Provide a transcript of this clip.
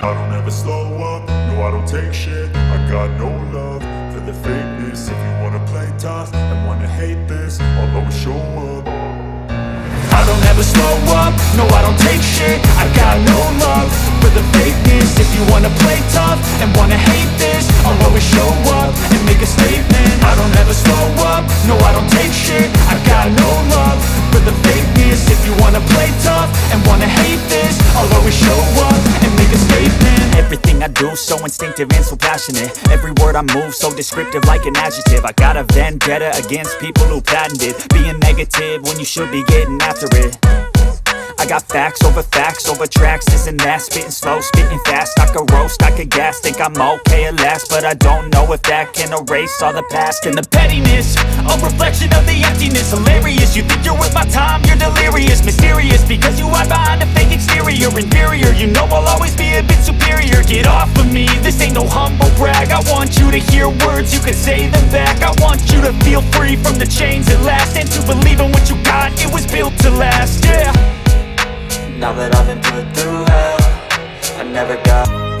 I don't ever slow up, no I don't take shit. I got no love for the fakeness. If you wanna play tough and wanna hate this, I'll always show up. I don't ever slow up, no I don't take shit. I got no love for the fakeness. If you wanna play tough and wanna hate this, I'll always show up and make a statement. I don't ever slow up, no I don't take shit. I got no love for the fakeness. If you wanna play tough and wanna hate this, I'll always show up and make a statement. Everything I do so instinctive and so passionate. Every word I move so descriptive like an adjective. I got a vendetta against people who patented being negative when you should be getting after it. I got facts over tracks, this and that. Spitting slow, spitting fast. I could roast, I could gas. Think I'm okay at last, but I don't know if that can erase all the past. And the pettiness, a reflection of the emptiness. Hilarious, you think you're worth my time, you're delirious. Mysterious, because you hide behind a fake exterior. Inferior, you know I'll always be a bit superior. Get off of me, this ain't no humble brag. I want you to hear words, you can say them back. I want you to feel free from the chains at last, and to believe in what you got, it was built to last, yeah. Now that I've been put through hell, I never got